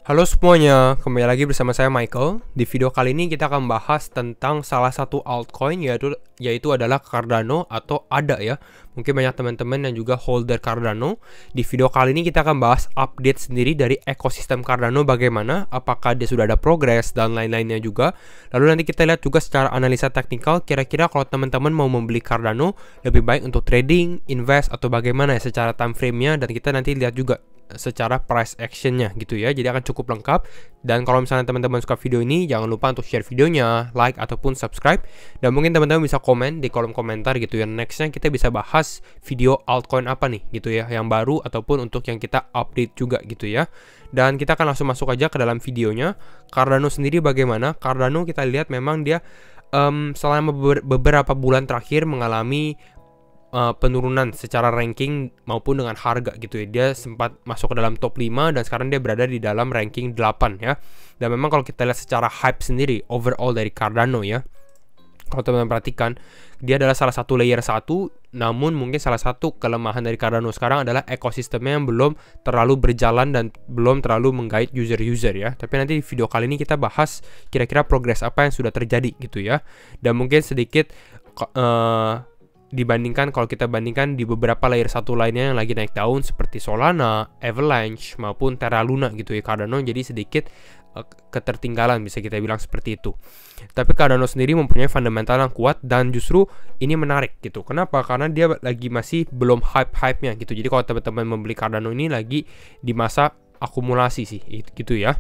Halo semuanya, kembali lagi bersama saya Michael. Di video kali ini kita akan bahas tentang salah satu altcoin yaitu adalah Cardano atau ADA ya. Mungkin banyak teman-teman yang juga holder Cardano. Di video kali ini kita akan bahas update sendiri dari ekosistem Cardano bagaimana, apakah dia sudah ada progres dan lain-lainnya juga. Lalu nanti kita lihat juga secara analisa teknikal kira-kira kalau teman-teman mau membeli Cardano lebih baik untuk trading, invest atau bagaimana ya secara time frame-nya, dan kita nanti lihat juga secara price actionnya gitu ya. Jadi akan cukup lengkap. Dan kalau misalnya teman-teman suka video ini, jangan lupa untuk share videonya, like ataupun subscribe. Dan mungkin teman-teman bisa komen di kolom komentar gitu ya. Nextnya kita bisa bahas video altcoin apa nih gitu ya, yang baru ataupun untuk yang kita update juga gitu ya. Dan kita akan langsung masuk aja ke dalam videonya. Cardano sendiri bagaimana? Cardano kita lihat memang dia selama beberapa bulan terakhir mengalami penurunan secara ranking maupun dengan harga gitu ya. Dia sempat masuk ke dalam top 5 dan sekarang dia berada di dalam ranking 8 ya. Dan memang kalau kita lihat secara hype sendiri overall dari Cardano ya, kalau teman-teman perhatikan, dia adalah salah satu layer 1, namun mungkin salah satu kelemahan dari Cardano sekarang adalah ekosistemnya yang belum terlalu berjalan dan belum terlalu menggait user-user ya. Tapi nanti di video kali ini kita bahas kira-kira progres apa yang sudah terjadi gitu ya. Dan mungkin sedikit dibandingkan kalau kita bandingkan di beberapa layer satu lainnya yang lagi naik daun seperti Solana, Avalanche maupun Terra Luna gitu ya. Cardano jadi sedikit ketertinggalan, bisa kita bilang seperti itu. Tapi Cardano sendiri mempunyai fundamental yang kuat dan justru ini menarik gitu. Kenapa? Karena dia lagi masih belum hype-hype-nya gitu. Jadi kalau teman-teman membeli Cardano ini lagi di masa akumulasi sih gitu ya.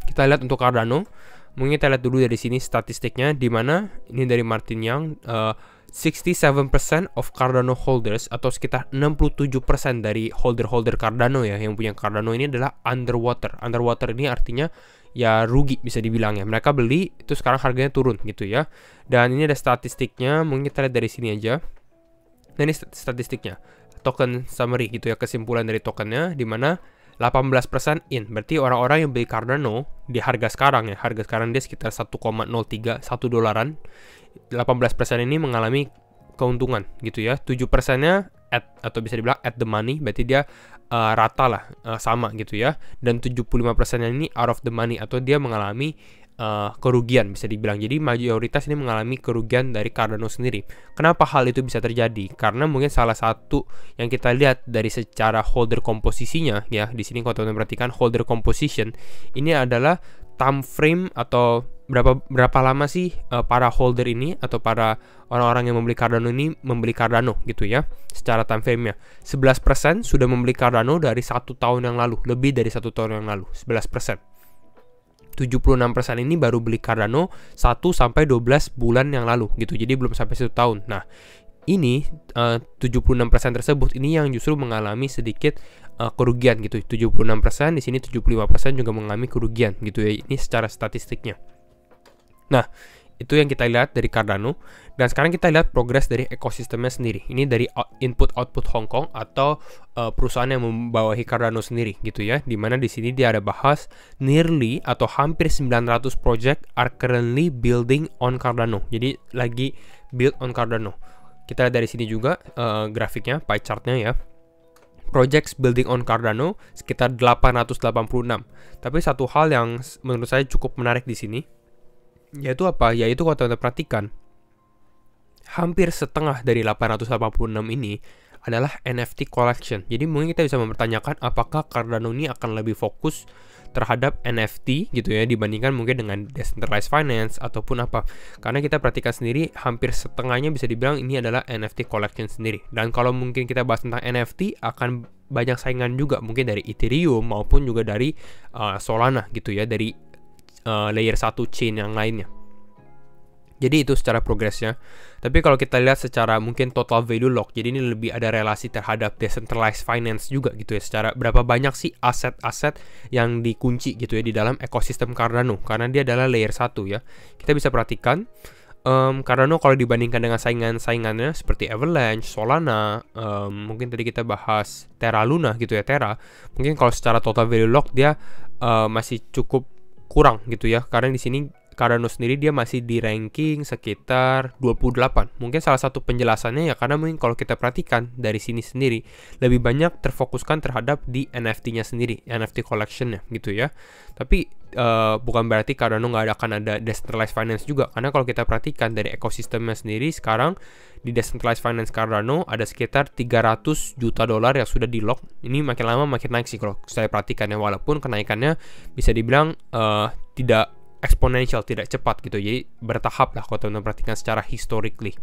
Kita lihat untuk Cardano, mungkin kita lihat dulu dari sini statistiknya, di mana ini dari Martin Yang, 67% of Cardano holders atau sekitar 67% dari holder-holder Cardano ya yang punya Cardano ini adalah underwater. Underwater ini artinya ya rugi bisa dibilang ya. Mereka beli itu sekarang harganya turun gitu ya. Dan ini ada statistiknya, mungkin kita lihat dari sini aja. Nah ini statistiknya, token summary gitu ya, kesimpulan dari tokennya, di mana 18% in, berarti orang-orang yang beli Cardano di harga sekarang ya, harga sekarang dia sekitar 1,03 1 dolaran. 18% ini mengalami keuntungan gitu ya. 7%-nya atau bisa dibilang at the money, berarti dia rata lah, sama gitu ya. Dan 75%-nya ini out of the money atau dia mengalami kerugian bisa dibilang. Jadi mayoritas ini mengalami kerugian dari Cardano sendiri. Kenapa hal itu bisa terjadi? Karena mungkin salah satu yang kita lihat dari secara holder komposisinya ya. Di sini kalau teman-teman perhatikan holder composition ini adalah time frame atau berapa lama sih para holder ini atau para orang-orang yang membeli Cardano ini membeli Cardano gitu ya. Secara time frame-nya 11% sudah membeli Cardano dari 1 tahun yang lalu, lebih dari 1 tahun yang lalu, 11%. 76% ini baru beli Cardano 1-12 bulan yang lalu gitu. Jadi belum sampai 1 tahun. Nah, ini 76% tersebut ini yang justru mengalami sedikit kerugian gitu. 76%, di sini 75% juga mengalami kerugian gitu ya. Ini secara statistiknya. Nah, itu yang kita lihat dari Cardano. Dan sekarang kita lihat progres dari ekosistemnya sendiri. Ini dari input-output Hong Kong atau perusahaan yang membawahi Cardano sendiri gitu ya. Dimana di sini dia ada bahas nearly atau hampir 900 project are currently building on Cardano. Jadi lagi build on Cardano. Kita lihat dari sini juga grafiknya, pie chartnya ya. Projects building on Cardano sekitar 886. Tapi satu hal yang menurut saya cukup menarik di sini, yaitu apa? Yaitu kalau teman-teman perhatikan, hampir setengah dari 886 ini adalah NFT collection. Jadi mungkin kita bisa mempertanyakan apakah Cardano ini akan lebih fokus terhadap NFT gitu ya dibandingkan mungkin dengan decentralized finance ataupun apa. Karena kita perhatikan sendiri hampir setengahnya bisa dibilang ini adalah NFT collection sendiri. Dan kalau mungkin kita bahas tentang NFT akan banyak saingan juga mungkin dari Ethereum maupun juga dari Solana gitu ya, dari layer 1 chain yang lainnya. Jadi itu secara progresnya. Tapi kalau kita lihat secara mungkin total value lock, jadi ini lebih ada relasi terhadap decentralized finance juga gitu ya. Secara berapa banyak sih aset-aset yang dikunci gitu ya di dalam ekosistem Cardano. Karena dia adalah layer 1 ya. Kita bisa perhatikan Cardano kalau dibandingkan dengan saingannya seperti Avalanche, Solana, mungkin tadi kita bahas Terra Luna gitu ya, Terra. Mungkin kalau secara total value lock dia masih cukup kurang gitu ya. Karena di sini Cardano sendiri dia masih di ranking sekitar 28. Mungkin salah satu penjelasannya ya karena mungkin kalau kita perhatikan dari sini sendiri lebih banyak terfokuskan terhadap di NFT-nya sendiri, NFT collection-nya gitu ya. Tapi bukan berarti Cardano nggak akan ada decentralized finance juga, karena kalau kita perhatikan dari ekosistemnya sendiri sekarang di decentralized finance Cardano ada sekitar 300 juta dolar yang sudah di lock. Ini makin lama makin naik sih kalau saya perhatikan ya, walaupun kenaikannya bisa dibilang tidak eksponensial, tidak cepat gitu. Jadi bertahap lah kalau teman-teman perhatikan secara historically.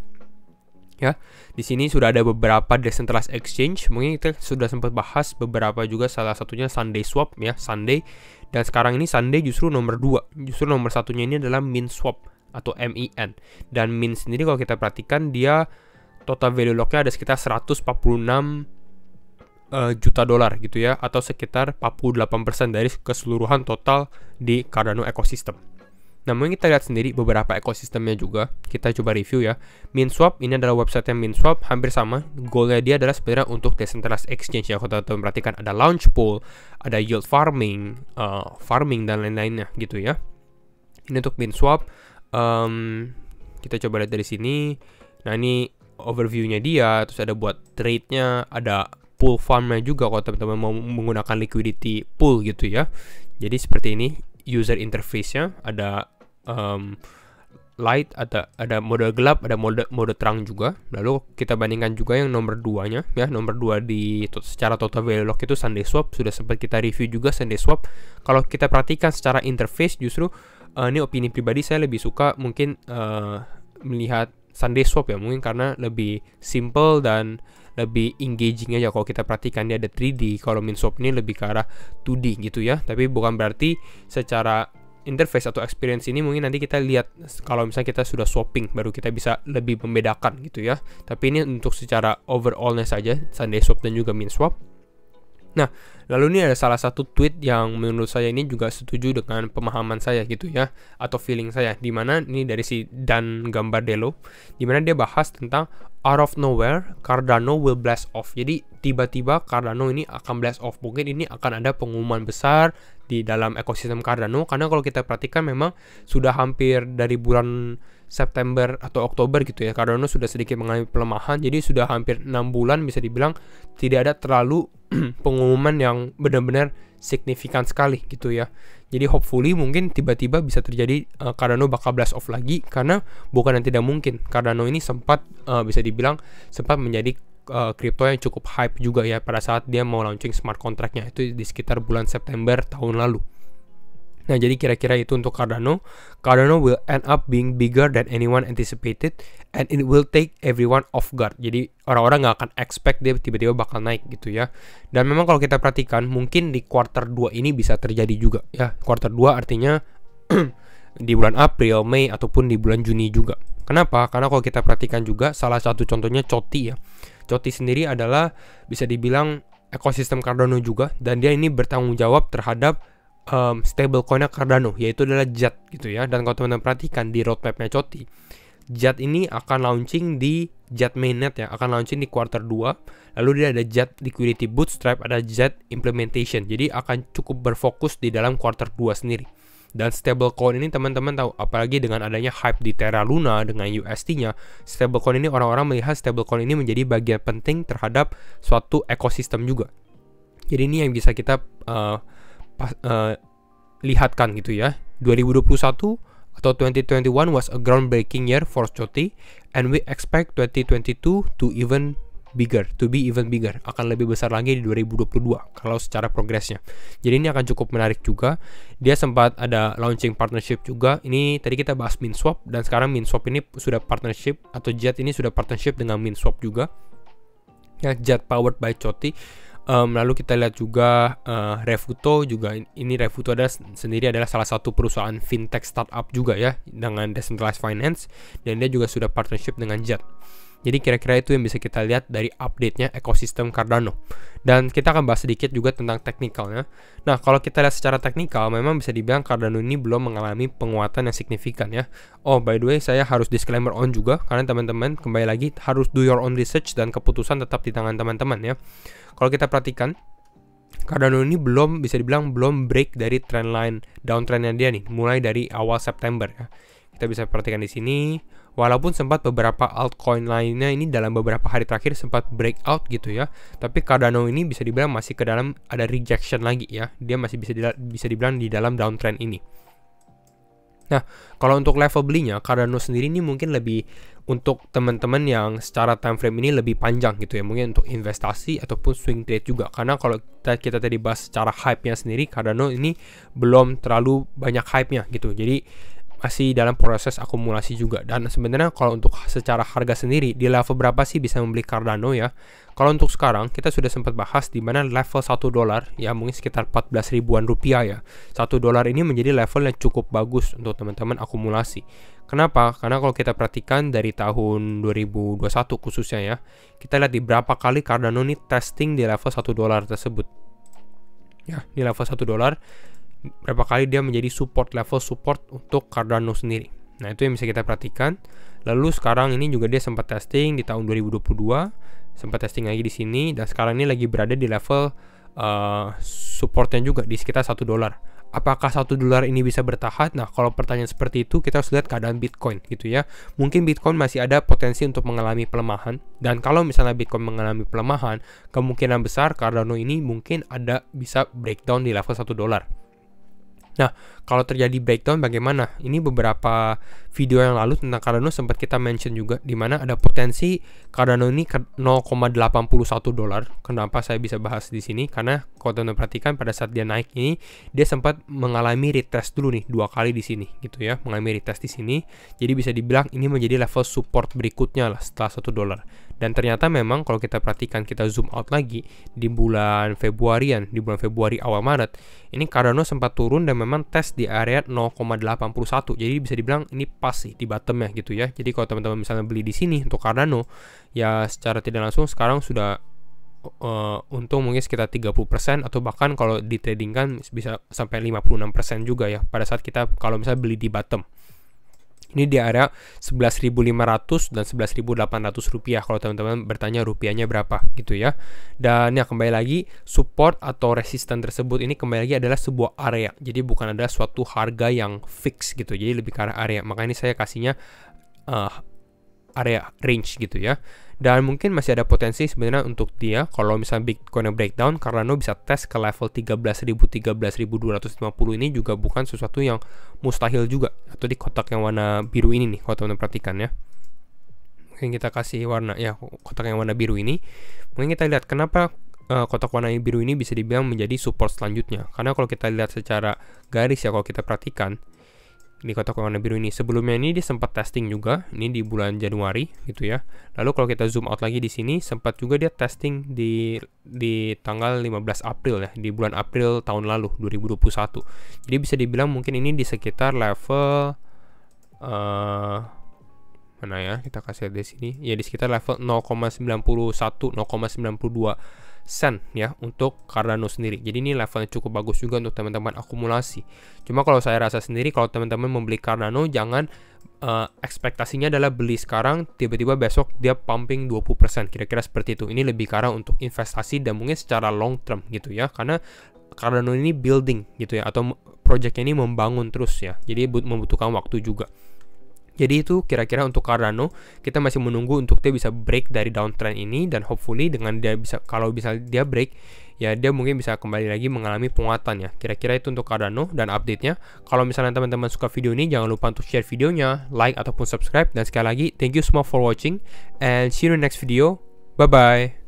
Ya, di sini sudah ada beberapa decentralized exchange. Mungkin kita sudah sempat bahas beberapa juga, salah satunya SundaeSwap ya, Sunday. Dan sekarang ini Sunday justru nomor 2. Justru nomor satunya ini adalah MinSwap atau MIN. Dan Min sendiri kalau kita perhatikan dia total value lock-nya ada sekitar 146 juta dolar gitu ya, atau sekitar 48% dari keseluruhan total di Cardano ecosystem. Nah, mungkin kita lihat sendiri beberapa ekosistemnya juga. Kita coba review ya. MinSwap ini adalah website yang MinSwap, hampir sama. Goalnya dia adalah sebenarnya untuk decentralized exchange ya. Kalau teman-teman perhatikan ada launch pool, ada yield farming, farming dan lain-lainnya gitu ya. Ini untuk MinSwap. Kita coba lihat dari sini. Nah, ini overview-nya dia. Terus ada buat trade-nya, ada pool farm-nya juga kalau teman-teman mau menggunakan liquidity pool gitu ya. Jadi seperti ini user interface-nya, ada light, ada mode gelap, ada mode terang juga. Lalu kita bandingkan juga yang nomor 2-nya ya. Nomor 2 di secara total value lock itu SundaeSwap. Sudah sempat kita review juga SundaeSwap. Kalau kita perhatikan secara interface justru ini opini pribadi, saya lebih suka mungkin melihat SundaeSwap ya, mungkin karena lebih simple dan lebih engaging aja. Kalau kita perhatikan dia ada 3D, kalau MinSwap ini lebih ke arah 2D gitu ya. Tapi bukan berarti secara interface atau experience ini mungkin nanti kita lihat kalau misalnya kita sudah swapping baru kita bisa lebih membedakan gitu ya. Tapi ini untuk secara overallnya saja SundaeSwap dan juga MinSwap. Nah, lalu ini ada salah satu tweet yang menurut saya ini juga setuju dengan pemahaman saya gitu ya, atau feeling saya, dimana ini dari si Dan Gambardella, dimana dia bahas tentang out of nowhere Cardano will blast off. Jadi tiba-tiba Cardano ini akan blast off. Mungkin ini akan ada pengumuman besar di dalam ekosistem Cardano, karena kalau kita perhatikan memang sudah hampir dari bulan September atau Oktober gitu ya, Cardano sudah sedikit mengalami pelemahan. Jadi sudah hampir 6 bulan bisa dibilang tidak ada terlalu pengumuman yang benar-benar signifikan sekali gitu ya. Jadi hopefully mungkin tiba-tiba bisa terjadi Cardano bakal blast off lagi, karena bukan yang tidak mungkin. Cardano ini sempat bisa dibilang sempat menjadi kripto yang cukup hype juga ya pada saat dia mau launching smart contract-nya itu di sekitar bulan September tahun lalu. Nah, jadi kira-kira itu untuk Cardano. Cardano will end up being bigger than anyone anticipated and it will take everyone off guard. Jadi orang-orang nggak akan expect dia tiba-tiba bakal naik gitu ya. Dan memang kalau kita perhatikan mungkin di quarter 2 ini bisa terjadi juga ya. Quarter 2 artinya di bulan April, Mei ataupun di bulan Juni juga. Kenapa? Karena kalau kita perhatikan juga salah satu contohnya Choti ya. Choti sendiri adalah bisa dibilang ekosistem Cardano juga, dan dia ini bertanggung jawab terhadap stablecoin-nya Cardano, yaitu adalah JAT gitu ya. Dan kalau teman-teman perhatikan di roadmap-nya Choti, JAT ini akan launching di JAT mainnet ya, akan launching di quarter 2. Lalu dia ada JAT liquidity bootstrap, ada JAT implementation. Jadi akan cukup berfokus di dalam quarter 2 sendiri. Dan stablecoin ini teman-teman tahu, apalagi dengan adanya hype di Terra Luna dengan UST-nya, stablecoin ini orang-orang melihat stablecoin ini menjadi bagian penting terhadap suatu ekosistem juga. Jadi ini yang bisa kita lihatkan gitu ya. 2021 atau 2021 was a groundbreaking year for Choti, and we expect 2022 to be even bigger, akan lebih besar lagi di 2022 kalau secara progresnya. Jadi ini akan cukup menarik juga. Dia sempat ada launching partnership juga. Ini tadi kita bahas MinSwap, dan sekarang MinSwap ini sudah partnership, atau JAT ini sudah partnership dengan MinSwap juga ya, JAT powered by Choti. Lalu kita lihat juga Refuto juga. Ini Refuto sendiri adalah salah satu perusahaan fintech startup juga ya dengan decentralized finance, dan dia juga sudah partnership dengan JAT. Jadi kira-kira itu yang bisa kita lihat dari update-nya ekosistem Cardano. Dan kita akan bahas sedikit juga tentang teknikalnya. Nah, kalau kita lihat secara teknikal, memang bisa dibilang Cardano ini belum mengalami penguatan yang signifikan ya. Oh, by the way, saya harus disclaimer on juga, karena teman-teman kembali lagi harus do your own research, dan keputusan tetap di tangan teman-teman ya. Kalau kita perhatikan, Cardano ini bisa dibilang belum break dari trendline downtrendnya dia nih, mulai dari awal September ya. Kita bisa perhatikan di sini, walaupun sempat beberapa altcoin lainnya ini dalam beberapa hari terakhir sempat breakout gitu ya, tapi Cardano ini bisa dibilang masih ke dalam ada rejection lagi ya. Dia masih bisa dibilang di dalam downtrend ini. Nah, kalau untuk level belinya, Cardano sendiri ini mungkin lebih untuk teman-teman yang secara time frame ini lebih panjang gitu ya, mungkin untuk investasi ataupun swing trade juga. Karena kalau kita tadi bahas secara hype-nya sendiri, Cardano ini belum terlalu banyak hype-nya gitu. Jadi masih dalam proses akumulasi juga. Dan sebenarnya kalau untuk secara harga sendiri, di level berapa sih bisa membeli Cardano ya? Kalau untuk sekarang, kita sudah sempat bahas di mana level $1 ya mungkin sekitar 14 ribuan rupiah ya. $1 ini menjadi level yang cukup bagus untuk teman-teman akumulasi. Kenapa? Karena kalau kita perhatikan dari tahun 2021 khususnya ya, kita lihat di berapa kali Cardano ini testing di level $1 tersebut. Ya, di level $1 berapa kali dia menjadi level support untuk Cardano sendiri. Nah, itu yang bisa kita perhatikan. Lalu sekarang ini juga dia sempat testing di tahun 2022, sempat testing lagi di sini, dan sekarang ini lagi berada di level supportnya juga di sekitar $1. Apakah $1 ini bisa bertahan? Nah, kalau pertanyaan seperti itu, kita harus lihat keadaan Bitcoin gitu ya. Mungkin Bitcoin masih ada potensi untuk mengalami pelemahan, dan kalau misalnya Bitcoin mengalami pelemahan, kemungkinan besar Cardano ini mungkin bisa breakdown di level $1. Nah, kalau terjadi breakdown bagaimana? Ini beberapa video yang lalu tentang Cardano sempat kita mention juga, di mana ada potensi Cardano ini ke $0,81. Kenapa saya bisa bahas di sini? Karena kalau teman-teman perhatikan pada saat dia naik ini, dia sempat mengalami retest dulu nih 2 kali di sini, gitu ya, mengalami retest di sini. Jadi bisa dibilang ini menjadi level support berikutnya lah setelah $1. Dan ternyata memang kalau kita perhatikan, kita zoom out lagi di bulan Februari awal Maret, ini Cardano sempat turun dan memang tes di area 0,81. Jadi bisa dibilang ini pas sih di bottomnya gitu ya. Jadi kalau teman-teman misalnya beli di sini untuk Cardano, ya secara tidak langsung sekarang sudah untung mungkin sekitar 30%, atau bahkan kalau ditradingkan bisa sampai 56% juga ya pada saat kita kalau misalnya beli di bottom. Ini di area 11.500 dan 11.800 rupiah kalau teman-teman bertanya rupiahnya berapa gitu ya. Dan ya kembali lagi, support atau resisten tersebut ini kembali lagi adalah sebuah area. Jadi bukan ada suatu harga yang fix gitu. Jadi lebih ke arah area. Makanya ini saya kasihnya area range gitu ya. Dan mungkin masih ada potensi sebenarnya untuk dia kalau misalnya Bitcoin breakdown, Cardano bisa tes ke level 13.250 ini juga bukan sesuatu yang mustahil juga. Atau di kotak yang warna biru ini nih, kalau teman-teman perhatikan ya. Mungkin kita kasih warna ya, kotak yang warna biru ini. Mungkin kita lihat kenapa kotak warna biru ini bisa dibilang menjadi support selanjutnya. Karena kalau kita lihat secara garis ya, kalau kita perhatikan di kotak warna biru ini, sebelumnya ini dia sempat testing juga, ini di bulan Januari gitu ya. Lalu kalau kita zoom out lagi di sini, sempat juga dia testing di tanggal 15 April ya, di bulan April tahun lalu 2021. Jadi bisa dibilang mungkin ini di sekitar level mana ya, kita kasih lihat di sini ya, di sekitar level 0,91 0,92 sen ya untuk Cardano sendiri. Jadi ini levelnya cukup bagus juga untuk teman-teman akumulasi. Cuma kalau saya rasa sendiri, kalau teman-teman membeli Cardano, jangan ekspektasinya adalah beli sekarang tiba-tiba besok dia pumping 20%, kira-kira seperti itu. Ini lebih ke arah untuk investasi dan mungkin secara long term gitu ya, karena Cardano ini building gitu ya, atau projectnya ini membangun terus ya, jadi membutuhkan waktu juga. Jadi itu kira-kira untuk Cardano, kita masih menunggu untuk dia bisa break dari downtrend ini, dan hopefully dengan dia bisa, kalau bisa dia break, ya dia mungkin bisa kembali lagi mengalami penguatan ya. Kira-kira itu untuk Cardano dan update-nya. Kalau misalnya teman-teman suka video ini, jangan lupa untuk share videonya, like ataupun subscribe, dan sekali lagi thank you semua for watching and see you in the next video. Bye bye.